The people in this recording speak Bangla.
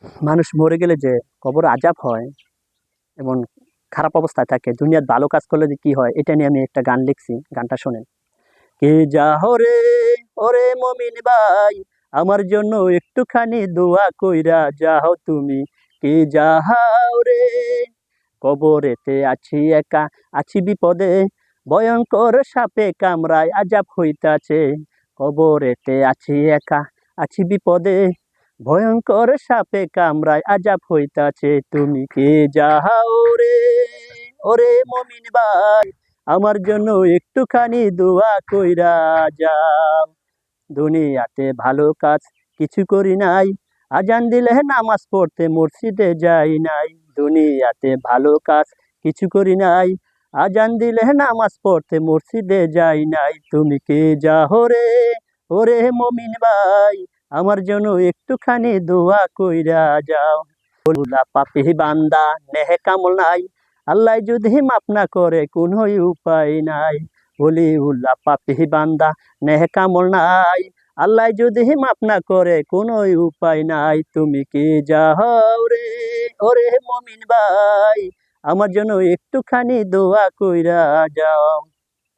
মানুষ মরে গেলে যে কবর আজাব হয় এবং খারাপ অবস্থায় থাকে, দুনিয়ার ভালো কাজ করলে যে কি হয়, এটা নিয়ে আমি একটা গান লিখছি, গানটা শোনেন। কে যাহো রে ওরে মমিন ভাই, আমার জন্য একটুখানি দোয়া কইরা যাও তুমি। কে যাহাও রে, কবরেতে আছি একা, আছি বিপদে, ভয়ঙ্কর সাপে কামড়ায় আজাব হইতাছে। কবরেতে আছি একা, আছি বিপদে, ভয়ঙ্কর সাপে কামড়ায় আজাব হইতাছে। তুমি কে যাহাও রে ওরে মমিন ভাই, আমার জন্য একটুখানি দোয়া কইরা যাও। দুনিয়াতে ভালো কাজ কিছু করি নাই, আজান দিলে নামাজ পড়তে মসজিদে যাই নাই। দুনিয়াতে ভালো কাজ কিছু করি নাই, আজান দিলে নামাজ পড়তে মসজিদে যাই নাই। তুমি কে যাহো রে ওরে মমিন ভাই, আমার জন্য একটুখানি দোয়া কইরা যাও। বলুলা পাপি বান্দা নেহে কামল নাই, আল্লাহ যদি মাফ না করে কোনো উপায় নাই। বলি উল্লাহ পাপি বান্দা নেহে কামল নাই, আল্লাহ যদি মাফ না করে কোনো উপায় নাই। তুমি কি যাও রে ওরে মমিন ভাই, আমার জন্য একটুখানি দোয়া কইরা যাও।